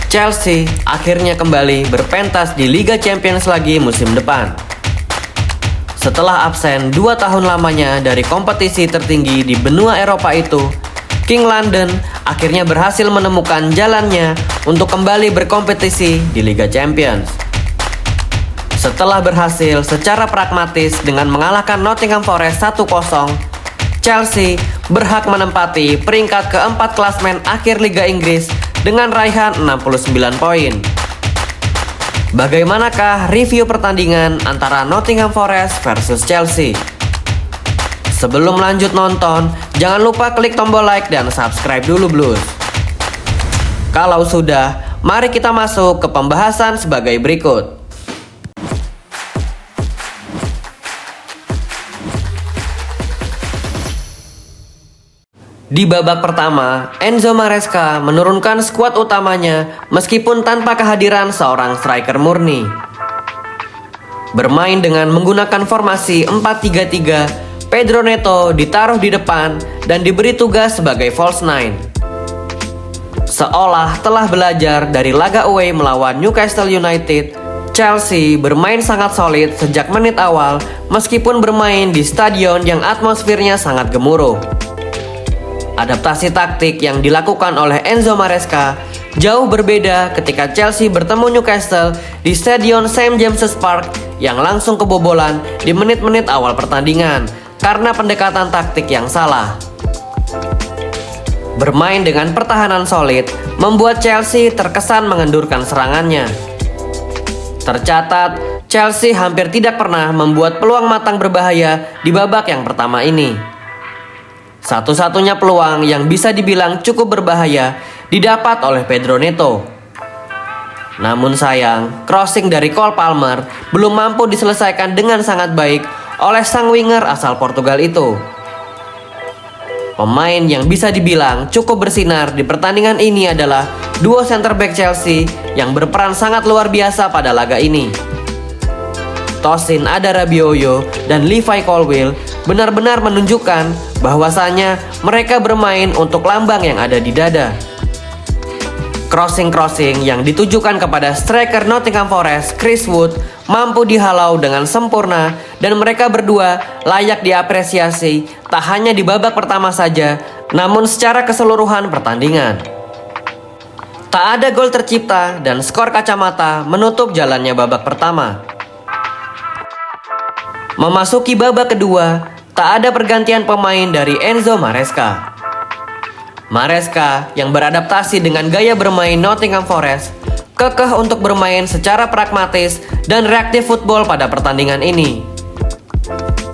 Chelsea akhirnya kembali berpentas di Liga Champions lagi musim depan. Setelah absen 2 tahun lamanya dari kompetisi tertinggi di benua Eropa itu, King London akhirnya berhasil menemukan jalannya untuk kembali berkompetisi di Liga Champions. Setelah berhasil secara pragmatis dengan mengalahkan Nottingham Forest 1-0, Chelsea berhak menempati peringkat keempat klasmen akhir Liga Inggris dengan raihan 69 poin. Bagaimanakah review pertandingan antara Nottingham Forest versus Chelsea? Sebelum lanjut nonton, jangan lupa klik tombol like dan subscribe dulu Blues. Kalau sudah, mari kita masuk ke pembahasan sebagai berikut. Di babak pertama, Enzo Maresca menurunkan skuad utamanya meskipun tanpa kehadiran seorang striker murni. Bermain dengan menggunakan formasi 4-3-3, Pedro Neto ditaruh di depan dan diberi tugas sebagai false nine. Seolah telah belajar dari laga away melawan Newcastle United, Chelsea bermain sangat solid sejak menit awal meskipun bermain di stadion yang atmosfernya sangat gemuruh. Adaptasi taktik yang dilakukan oleh Enzo Maresca jauh berbeda ketika Chelsea bertemu Newcastle di Stadion St James's Park yang langsung kebobolan di menit-menit awal pertandingan karena pendekatan taktik yang salah. Bermain dengan pertahanan solid membuat Chelsea terkesan mengendurkan serangannya. Tercatat, Chelsea hampir tidak pernah membuat peluang matang berbahaya di babak yang pertama ini. Satu-satunya peluang yang bisa dibilang cukup berbahaya didapat oleh Pedro Neto. Namun sayang, crossing dari Cole Palmer belum mampu diselesaikan dengan sangat baik oleh sang winger asal Portugal itu. Pemain yang bisa dibilang cukup bersinar di pertandingan ini adalah duo center back Chelsea yang berperan sangat luar biasa pada laga ini. Tosin Adarabioyo dan Levi Colwill benar-benar menunjukkan bahwasanya mereka bermain untuk lambang yang ada di dada. Crossing-crossing yang ditujukan kepada striker Nottingham Forest, Chris Wood, mampu dihalau dengan sempurna dan mereka berdua layak diapresiasi tak hanya di babak pertama saja, namun secara keseluruhan pertandingan. Tak ada gol tercipta dan skor kacamata menutup jalannya babak pertama. Memasuki babak kedua, tak ada pergantian pemain dari Enzo Maresca. Maresca yang beradaptasi dengan gaya bermain Nottingham Forest, kekeh untuk bermain secara pragmatis dan reaktif football pada pertandingan ini.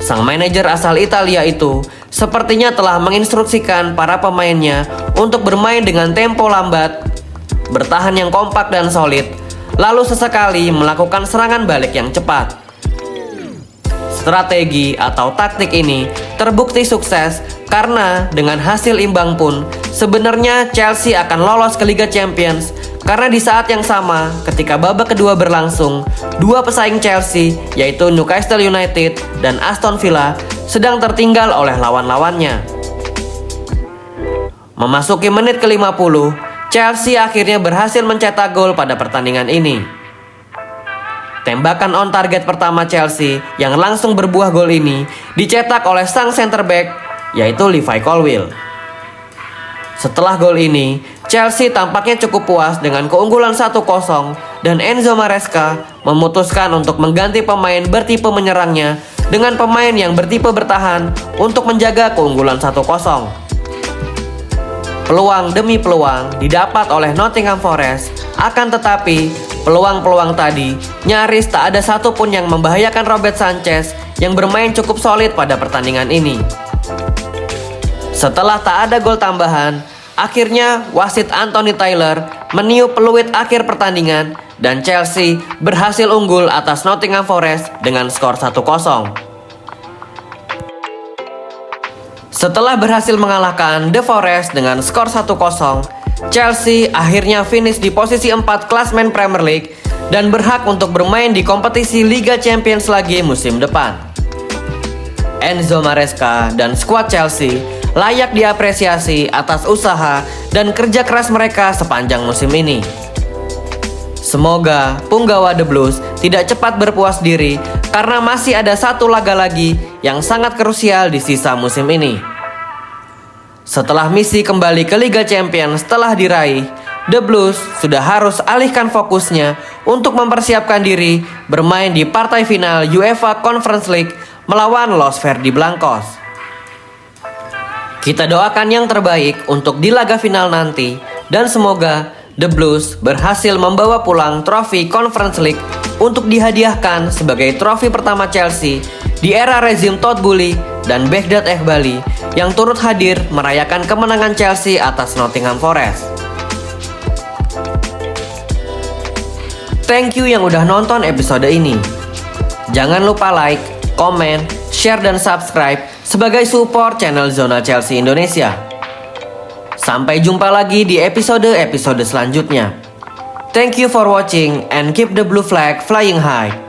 Sang manajer asal Italia itu sepertinya telah menginstruksikan para pemainnya untuk bermain dengan tempo lambat, bertahan yang kompak dan solid, lalu sesekali melakukan serangan balik yang cepat. Strategi atau taktik ini terbukti sukses karena dengan hasil imbang pun sebenarnya Chelsea akan lolos ke Liga Champions karena di saat yang sama ketika babak kedua berlangsung, dua pesaing Chelsea yaitu Newcastle United dan Aston Villa sedang tertinggal oleh lawan-lawannya. Memasuki menit ke-50, Chelsea akhirnya berhasil mencetak gol pada pertandingan ini. Tembakan on target pertama Chelsea yang langsung berbuah gol ini dicetak oleh sang center back yaitu Levi Colwill. Setelah gol ini, Chelsea tampaknya cukup puas dengan keunggulan 1-0 dan Enzo Maresca memutuskan untuk mengganti pemain bertipe menyerangnya dengan pemain yang bertipe bertahan untuk menjaga keunggulan 1-0. Peluang demi peluang didapat oleh Nottingham Forest, akan tetapi peluang-peluang tadi nyaris tak ada satupun yang membahayakan Robert Sanchez yang bermain cukup solid pada pertandingan ini. Setelah tak ada gol tambahan, akhirnya wasit Anthony Taylor meniup peluit akhir pertandingan dan Chelsea berhasil unggul atas Nottingham Forest dengan skor 1-0. Setelah berhasil mengalahkan The Forest dengan skor 1-0, Chelsea akhirnya finish di posisi 4 klasmen Premier League dan berhak untuk bermain di kompetisi Liga Champions lagi musim depan. Enzo Maresca dan skuad Chelsea layak diapresiasi atas usaha dan kerja keras mereka sepanjang musim ini. Semoga punggawa The Blues tidak cepat berpuas diri karena masih ada satu laga lagi yang sangat krusial di sisa musim ini. Setelah misi kembali ke Liga Champions telah diraih, The Blues sudah harus alihkan fokusnya untuk mempersiapkan diri bermain di partai final UEFA Conference League melawan Los Verdi Blancos. Kita doakan yang terbaik untuk di laga final nanti dan semoga The Blues berhasil membawa pulang trofi Conference League untuk dihadiahkan sebagai trofi pertama Chelsea di era rezim Todd Boehly dan Begdad Eghbali yang turut hadir merayakan kemenangan Chelsea atas Nottingham Forest. Thank you yang udah nonton episode ini. Jangan lupa like, komen, share, dan subscribe sebagai support channel Zona Chelsea Indonesia. Sampai jumpa lagi di episode-episode selanjutnya. Thank you for watching and keep the blue flag flying high.